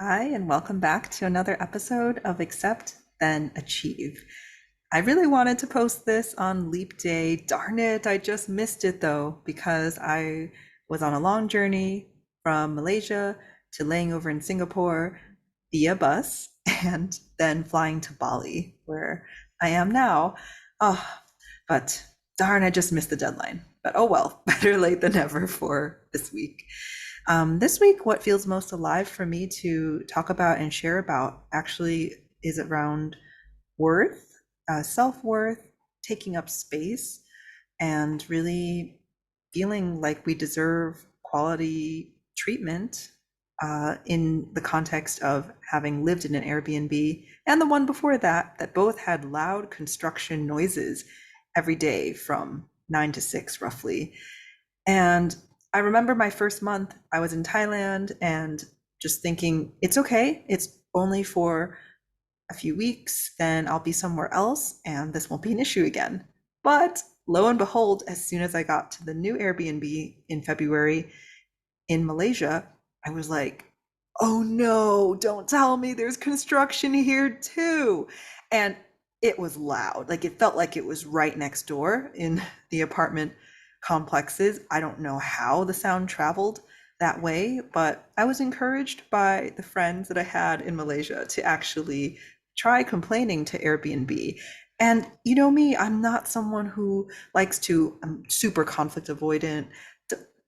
Hi, and welcome back to another episode of Accept, Then Achieve. I really wanted to post this on Leap Day. Darn it, I just missed it though, because I was on a long journey from Malaysia to laying over in Singapore via bus and then flying to Bali, where I am now. Oh, but darn, I just missed the deadline. But oh well, better late than never for this week. This week, what feels most alive for me to talk about and share about actually is around worth, self-worth, taking up space, and really feeling like we deserve quality treatment in the context of having lived in an Airbnb and the one before that, that both had loud construction noises every day from 9 to 6 roughly. And I remember my first month, I was in Thailand and just thinking, it's okay. It's only for a few weeks, then I'll be somewhere else and this won't be an issue again. But lo and behold, as soon as I got to the new Airbnb in February in Malaysia, I was like, oh no, don't tell me there's construction here too. And it was loud. Like it felt like it was right next door in the apartment complexes. I don't know how the sound traveled that way, but I was encouraged by the friends that I had in Malaysia to actually try complaining to Airbnb. And you know me, I'm not someone who likes to, I'm super conflict avoidant,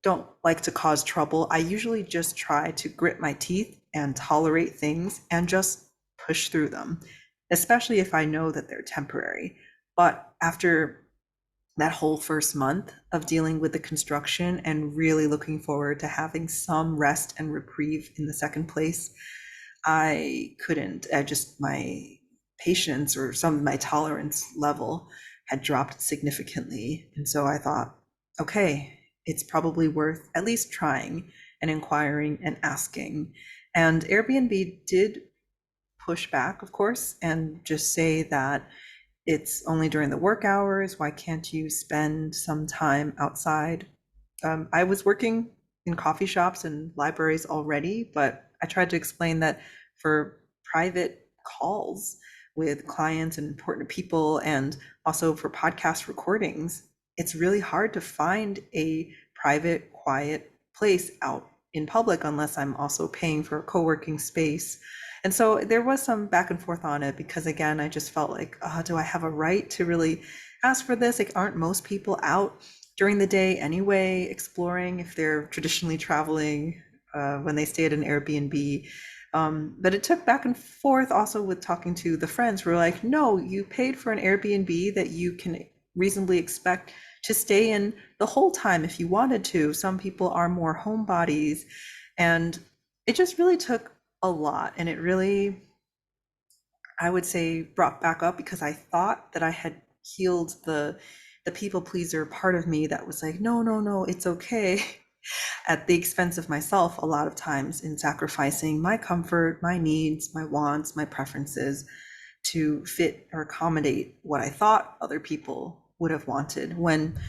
don't like to cause trouble. I usually just try to grit my teeth and tolerate things and just push through them, especially if I know that they're temporary. But after that whole first month of dealing with the construction and really looking forward to having some rest and reprieve in the second place, I couldn't. My patience or some of my tolerance level had dropped significantly. And so I thought, okay, it's probably worth at least trying and inquiring and asking. And Airbnb did push back, of course, and just say that it's only during the work hours. Why can't you spend some time outside? I was working in coffee shops and libraries already, but I tried to explain that for private calls with clients and important people, and also for podcast recordings, it's really hard to find a private, quiet place out in public unless I'm also paying for a co-working space. And so there was some back and forth on it because, again, I just felt like, oh, do I have a right to really ask for this? Like, aren't most people out during the day anyway, exploring if they're traditionally traveling when they stay at an Airbnb? But it took back and forth also with talking to the friends who were like, no, you paid for an Airbnb that you can reasonably expect to stay in the whole time if you wanted to. Some people are more homebodies. And it just really took a lot. And it really, I would say, brought back up because I thought that I had healed the people pleaser part of me that was like, no, no, no, it's okay, at the expense of myself a lot of times in sacrificing my comfort, my needs, my wants, my preferences to fit or accommodate what I thought other people would have wanted. When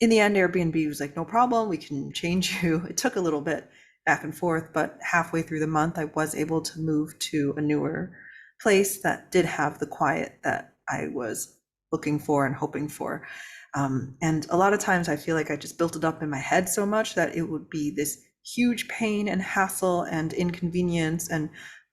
in the end, Airbnb was like, no problem, we can change you. It took a little bit back and forth, but halfway through the month, I was able to move to a newer place that did have the quiet that I was looking for and hoping for. And a lot of times I feel like I just built it up in my head so much that it would be this huge pain and hassle and inconvenience and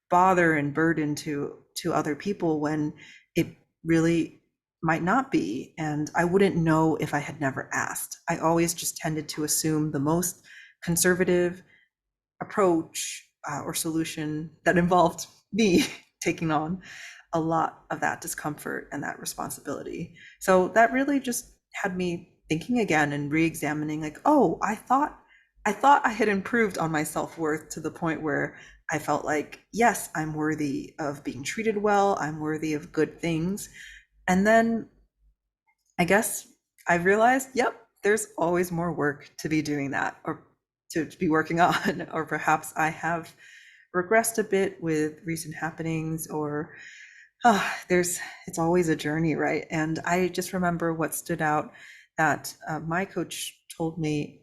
bother and burden to other people when it really might not be. And I wouldn't know if I had never asked. I always just tended to assume the most conservative approach or solution that involved me taking on a lot of that discomfort and that responsibility. So that really just had me thinking again and re-examining like, oh, I thought I had improved on my self-worth to the point where I felt like, yes, I'm worthy of being treated well, I'm worthy of good things. And then I guess I realized, yep, there's always more work to be doing that or to be working on, or perhaps I have regressed a bit with recent happenings, or it's always a journey, right? And I just remember what stood out that my coach told me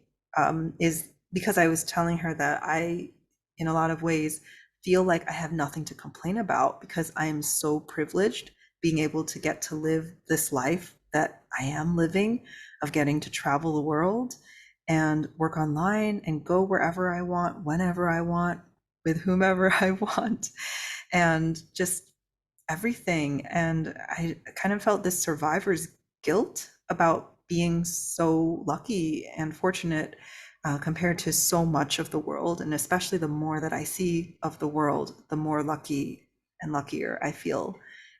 is because I was telling her that I, in a lot of ways, feel like I have nothing to complain about because I am so privileged being able to get to live this life that I am living, of getting to travel the world and work online and go wherever I want, whenever I want, with whomever I want, and just everything. And I kind of felt this survivor's guilt about being so lucky and fortunate compared to so much of the world. And especially the more that I see of the world, the more lucky and luckier I feel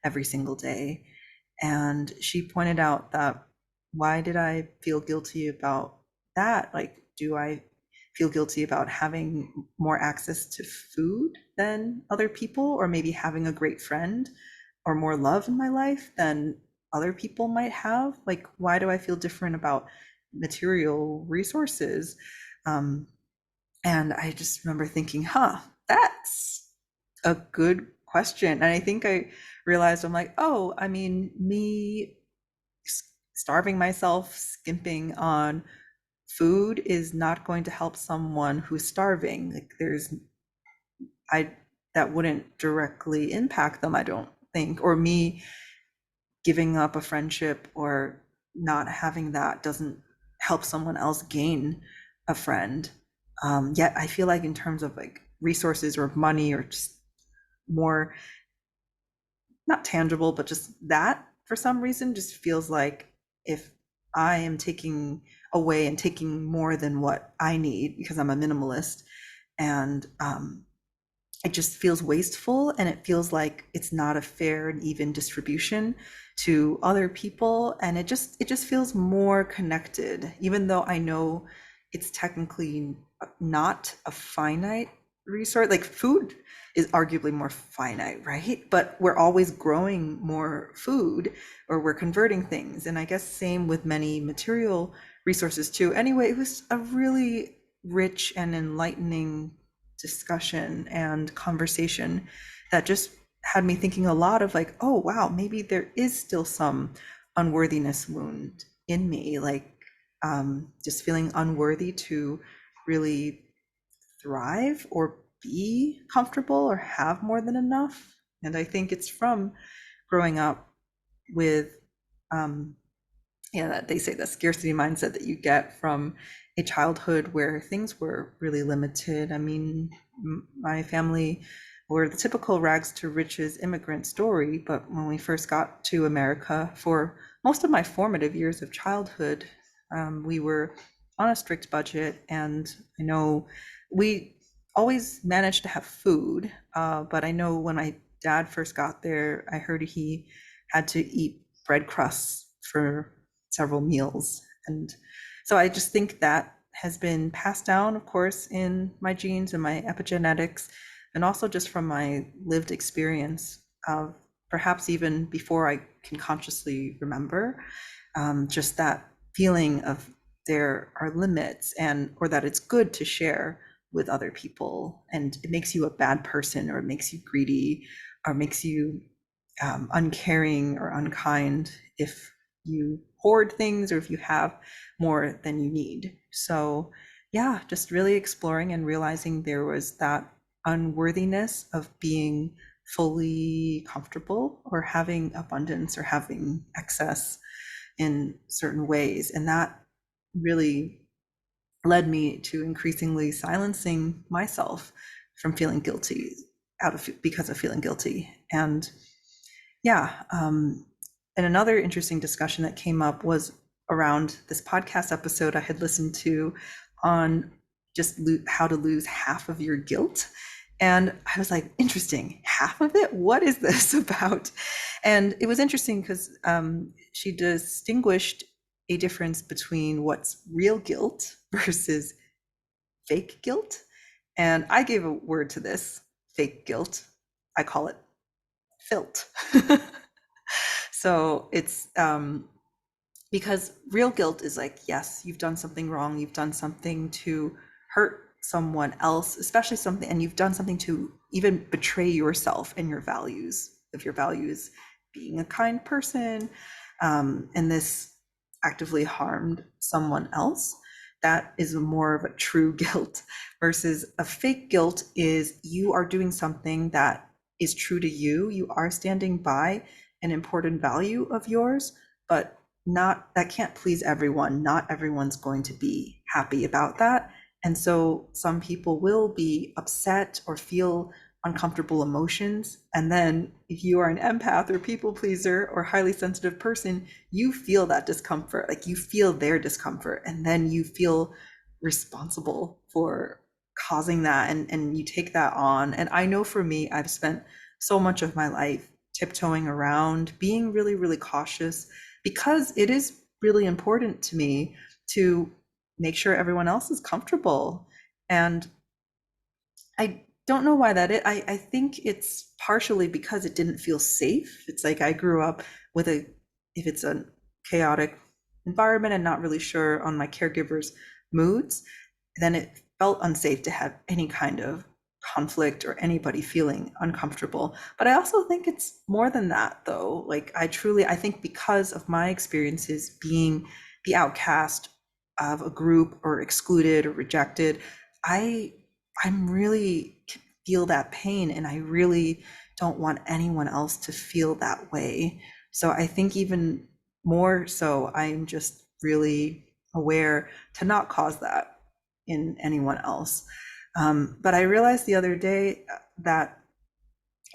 every single day. And she pointed out that, why did I feel guilty about that? Like, do I feel guilty about having more access to food than other people, or maybe having a great friend or more love in my life than other people might have? Like, why do I feel different about material resources? Um, and I just remember thinking, that's a good question. And I think I realized, I'm like, oh, I mean, me starving myself, skimping on food is not going to help someone who's starving. Like, I that wouldn't directly impact them, I don't think. Or me giving up a friendship or not having that doesn't help someone else gain a friend. Yet I feel like in terms of like resources or money or just more, not tangible, but just that, for some reason just feels like, if I am taking away and taking more than what I need because I'm a minimalist, and it just feels wasteful, and it feels like it's not a fair and even distribution to other people, and it just feels more connected, even though I know it's technically not a finite resource. Like, food is arguably more finite, right? But we're always growing more food, or we're converting things, and I guess same with many material resources too. Anyway, it was a really rich and enlightening discussion and conversation that just had me thinking a lot of, like, oh wow, maybe there is still some unworthiness wound in me, like just feeling unworthy to really thrive or be comfortable or have more than enough. And I think it's from growing up with um, yeah, that they say the scarcity mindset that you get from a childhood where things were really limited. I mean, my family were the typical rags to riches immigrant story, but when we first got to America, for most of my formative years of childhood, we were on a strict budget, and I know we always managed to have food, but I know when my dad first got there, I heard he had to eat bread crusts for several meals. And so I just think that has been passed down, of course, in my genes and my epigenetics, and also just from my lived experience of, perhaps even before I can consciously remember, just that feeling of there are limits, and or that it's good to share with other people, and it makes you a bad person, or it makes you greedy, or makes you uncaring or unkind if you hoard things, or if you have more than you need. So, yeah, just really exploring and realizing there was that unworthiness of being fully comfortable, or having abundance, or having excess in certain ways. And that really led me to increasingly silencing myself from feeling guilty, because of feeling guilty. And yeah. And another interesting discussion that came up was around this podcast episode I had listened to on just how to lose half of your guilt. And I was like, interesting, half of it? What is this about? And it was interesting because she distinguished a difference between what's real guilt versus fake guilt. And I gave a word to this, fake guilt. I call it Fuilt. So it's because real guilt is like, yes, you've done something wrong, you've done something to hurt someone else, especially something, and you've done something to even betray yourself and your values. If your values being a kind person, and this actively harmed someone else, that is more of a true guilt versus a fake guilt is you are doing something that is true to you. You are standing by an important value of yours, but not that can't please everyone. Not everyone's going to be happy about that. And so some people will be upset or feel uncomfortable emotions. And then if you are an empath or people pleaser or highly sensitive person, you feel that discomfort, like you feel their discomfort, and then you feel responsible for causing that and you take that on. And I know for me, I've spent so much of my life tiptoeing around, being really, really cautious because it is really important to me to make sure everyone else is comfortable. And I don't know why that is. I think it's partially because it didn't feel safe. It's like I grew up with if it's a chaotic environment and not really sure on my caregiver's moods, then it felt unsafe to have any kind of conflict or anybody feeling uncomfortable. But I also think it's more than that, though. Like I think because of my experiences being the outcast of a group or excluded or rejected, I I'm really feel that pain and I really don't want anyone else to feel that way. So I think even more so, I'm just really aware to not cause that in anyone else. But I realized the other day that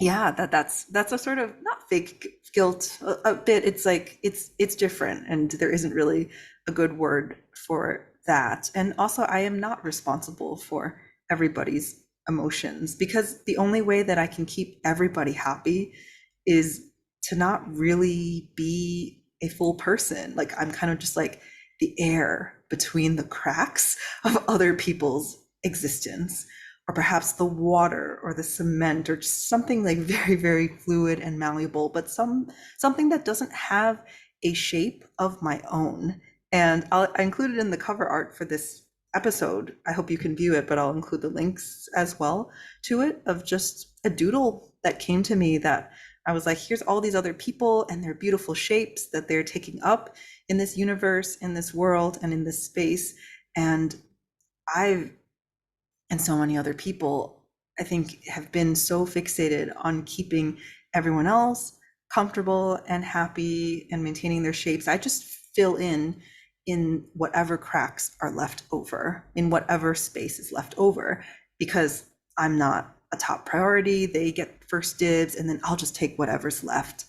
yeah, that's a sort of not fake guilt a bit. It's like it's different, and there isn't really a good word for that. And also, I am not responsible for everybody's emotions because the only way that I can keep everybody happy is to not really be a full person. Like I'm kind of just like the air between the cracks of other people's existence, or perhaps the water or the cement or just something like very, very fluid and malleable, but something that doesn't have a shape of my own. And I included in the cover art for this episode. I hope you can view it, but I'll include the links as well to it of just a doodle that came to me that I was like, here's all these other people and their beautiful shapes that they're taking up in this universe, in this world, and in this space. And I've and so many other people, I think, have been so fixated on keeping everyone else comfortable and happy and maintaining their shapes. I just fill in whatever cracks are left over, in whatever space is left over, because I'm not a top priority. They get first dibs, and then I'll just take whatever's left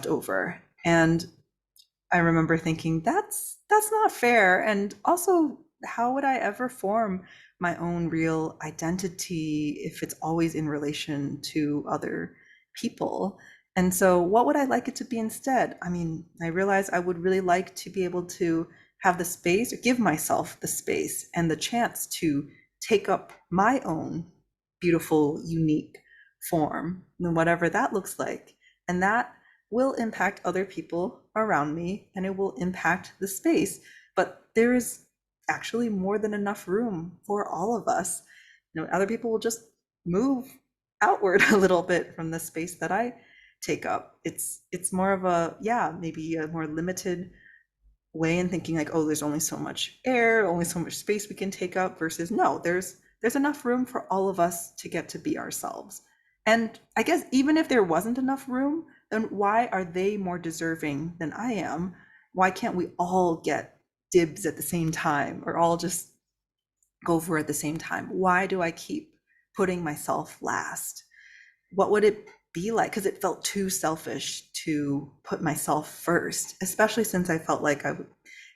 over. And I remember thinking that's not fair. And also, how would I ever form my own real identity if it's always in relation to other people? And so, what would I like it to be instead? I mean, I realized I would really like to be able to have the space, or give myself the space and the chance to take up my own beautiful, unique form, and whatever that looks like. And that will impact other people around me and it will impact the space. But there is actually more than enough room for all of us. You know, other people will just move outward a little bit from the space that I take up. It's more of a, yeah, maybe a more limited way in thinking like, oh, there's only so much air, only so much space we can take up, versus no, there's enough room for all of us to get to be ourselves. And I guess even if there wasn't enough room, then why are they more deserving than I am? Why can't we all get dibs at the same time or all just go for it at the same time? Why do I keep putting myself last? What would it be like? Because it felt too selfish to put myself first, especially since I felt like I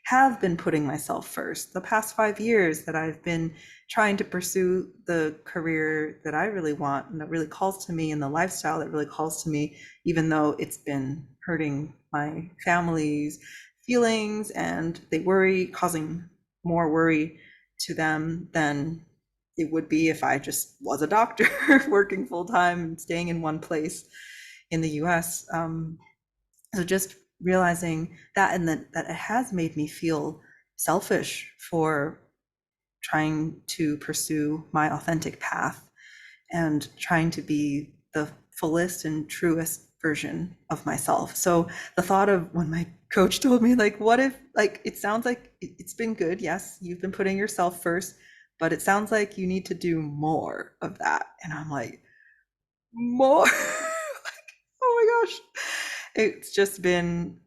have been putting myself first the past 5 years that I've been trying to pursue the career that I really want and that really calls to me, and the lifestyle that really calls to me, even though it's been hurting my family's feelings and they worry, causing more worry to them than it would be if I just was a doctor working full time and staying in one place in the US. So just realizing that, and that it has made me feel selfish for trying to pursue my authentic path and trying to be the fullest and truest version of myself. So the thought of when my coach told me, like, what if, like, it sounds like it's been good. Yes, you've been putting yourself first, but it sounds like you need to do more of that. And I'm like, more? Oh my gosh. It's just been,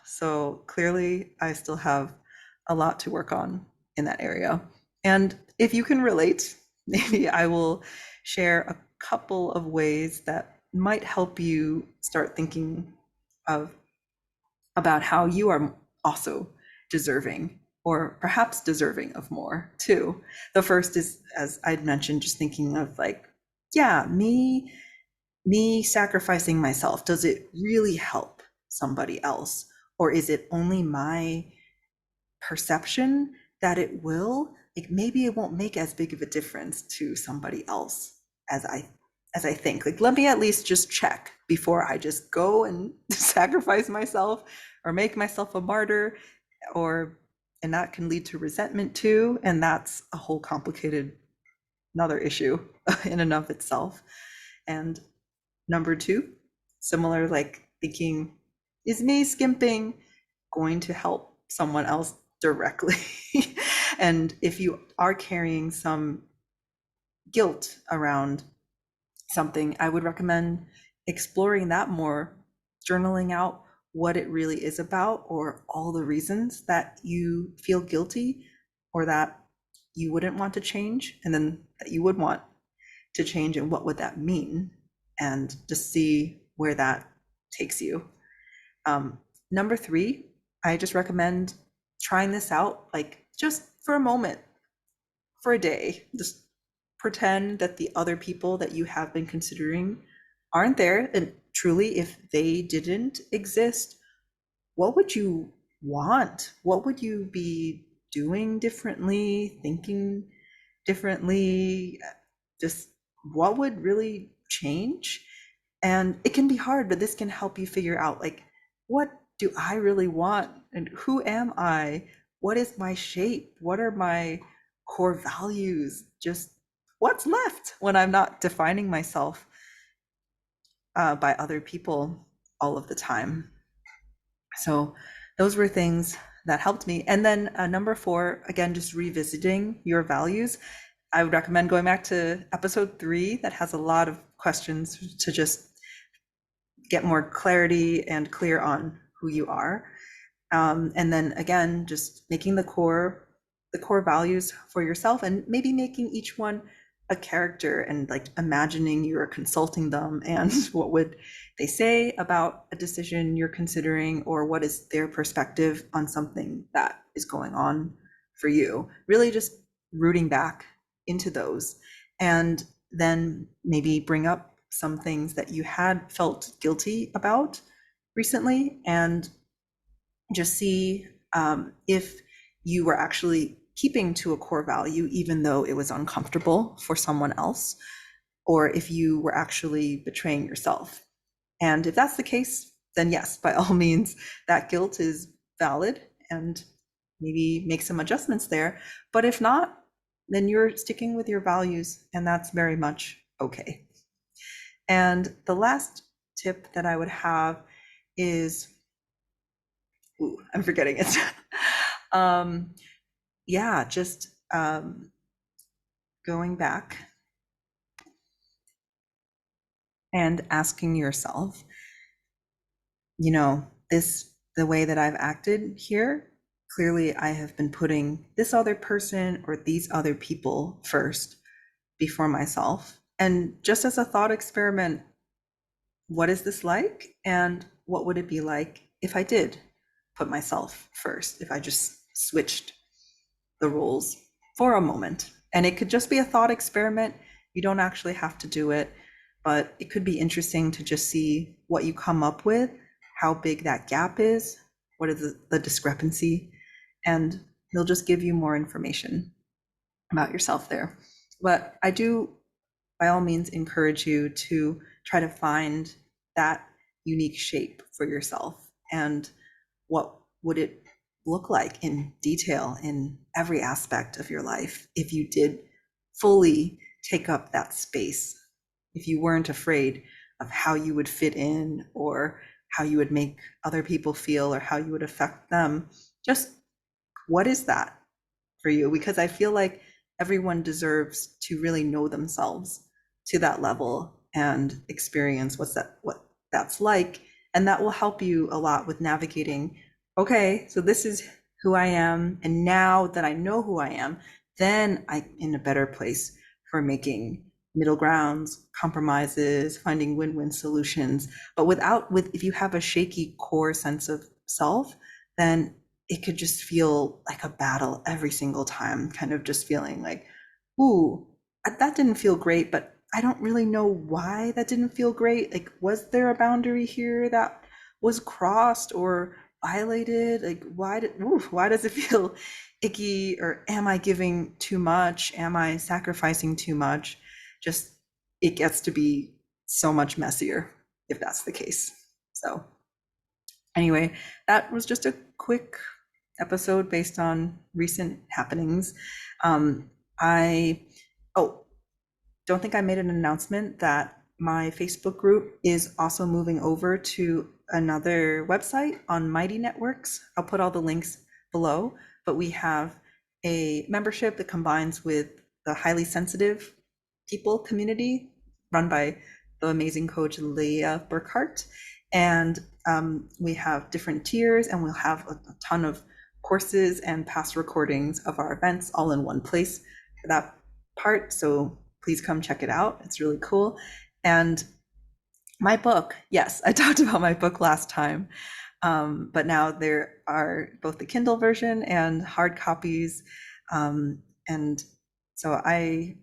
so clearly I still have a lot to work on in that area. And if you can relate, maybe I will share a couple of ways that might help you start thinking of about how you are also deserving or perhaps deserving of more too. The first is, as I'd mentioned, just thinking of like, yeah, me sacrificing myself, does it really help somebody else? Or is it only my perception that it will? Like maybe it won't make as big of a difference to somebody else as I think. Like let me at least just check before I just go and sacrifice myself or make myself a martyr, or and that can lead to resentment too. And that's a whole complicated another issue in and of itself. And number two, similar, like thinking, is me skimping going to help someone else directly? And if you are carrying some guilt around something, I would recommend exploring that more, journaling out what it really is about, or all the reasons that you feel guilty or that you wouldn't want to change, and then that you would want to change, and what would that mean, and just see where that takes you. Um, Number three, I just recommend trying this out, like just for a moment, for a day. Just pretend that the other people that you have been considering aren't there. And truly, if they didn't exist, what would you want? What would you be doing differently, thinking differently? Just what would really change? And it can be hard, but this can help you figure out like, what do I really want? And who am I? What is my shape? What are my core values? Just what's left when I'm not defining myself by other people all of the time. So those were things that helped me. And then number four, again, just revisiting your values. I would recommend going back to episode 3 that has a lot of questions to just get more clarity and clear on who you are. And then again, just making the core values for yourself, and maybe making each one a character, and like imagining you're consulting them and what would they say about a decision you're considering, or what is their perspective on something that is going on for you. Really just rooting back into those, and then maybe bring up some things that you had felt guilty about recently, and just see if you were actually keeping to a core value, even though it was uncomfortable for someone else, or if you were actually betraying yourself. And if that's the case, then yes, by all means, that guilt is valid, and maybe make some adjustments there. But if not, then you're sticking with your values, and that's very much okay. And the last tip that I would have is, ooh, I'm forgetting it. Yeah, just going back and asking yourself, the way that I've acted here, clearly I have been putting this other person or these other people first before myself. And just as a thought experiment, what is this like? And what would it be like if I did put myself first, if I just switched the rules for a moment? And it could just be a thought experiment. You don't actually have to do it, but it could be interesting to just see what you come up with, how big that gap is, what is the discrepancy, and they'll just give you more information about yourself there. But I do, by all means, encourage you to try to find that unique shape for yourself, and what would it look like in detail in every aspect of your life if you did fully take up that space, if you weren't afraid of how you would fit in, or how you would make other people feel, or how you would affect them. Just What is that for you? Because I feel like everyone deserves to really know themselves to that level and experience what that's like. And that will help you a lot with navigating, okay, so this is who I am. And now that I know who I am, then I'm in a better place for making middle grounds, compromises, finding win-win solutions. But if you have a shaky core sense of self, then it could just feel like a battle every single time, kind of just feeling like, ooh, that didn't feel great, but I don't really know why that didn't feel great. Like, was there a boundary here that was crossed or violated? Like, why does it feel icky? Or am I giving too much? Am I sacrificing too much? Just, it gets to be so much messier if that's the case. So anyway, that was just a quick episode based on recent happenings. I oh, don't think I made an announcement that my Facebook group is also moving over to another website on Mighty Networks. I'll put all the links below, but we have a membership that combines with the highly sensitive people community run by the amazing coach Leah Burkhart. And we have different tiers, and we'll have a ton of courses and past recordings of our events all in one place for that part. So please come check it out. It's really cool. And my book, yes, I talked about my book last time, but now there are both the Kindle version and hard copies. And so I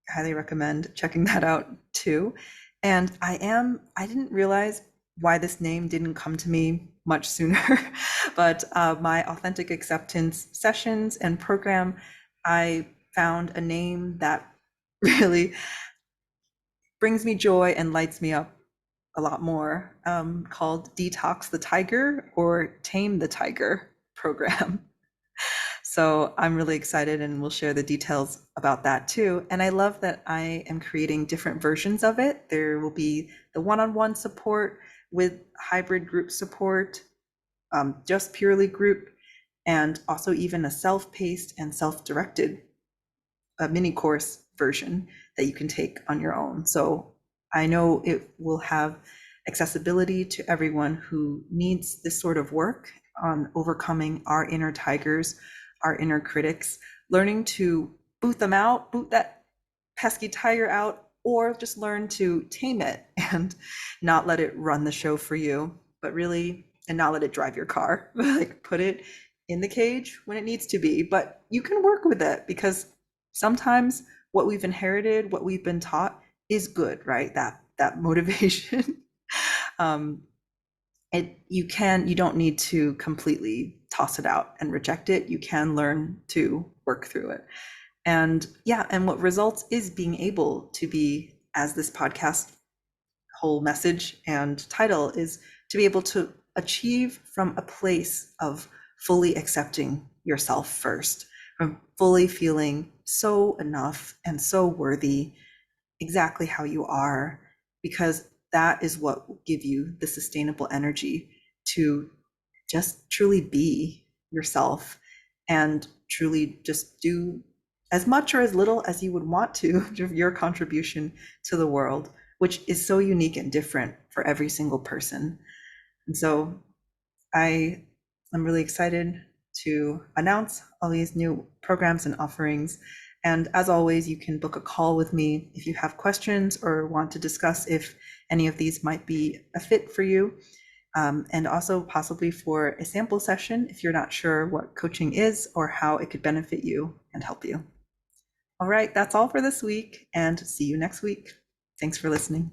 highly recommend checking that out too. And I didn't realize why this name didn't come to me much sooner, but my authentic acceptance sessions and program, I found a name that really brings me joy and lights me up a lot more, called Detox the Tiger or Tame the Tiger program. So I'm really excited, and we'll share the details about that too. And I love that I am creating different versions of it. There will be the one-on-one support with hybrid group support, just purely group, and also even a self-paced and self-directed mini course version that you can take on your own. So I know it will have accessibility to everyone who needs this sort of work on overcoming our inner tigers, our inner critics, learning to boot them out, boot that pesky tiger out, or just learn to tame it and not let it run the show for you, but really, and not let it drive your car. Like, put it in the cage when it needs to be, but you can work with it, because sometimes what we've inherited, what we've been taught is good, right? That motivation. um, you don't need to completely toss it out and reject it. You can learn to work through it. And yeah, and what results is being able to be, as this podcast whole message and title is, to be able to achieve from a place of fully accepting yourself first, from fully feeling so enough and so worthy exactly how you are, because that is what will give you the sustainable energy to just truly be yourself and truly just do as much or as little as you would want to of your contribution to the world, which is so unique and different for every single person. And so I am really excited to announce all these new programs and offerings. And as always, you can book a call with me if you have questions or want to discuss if any of these might be a fit for you. And also possibly for a sample session if you're not sure what coaching is or how it could benefit you and help you. All right, that's all for this week, and see you next week. Thanks for listening.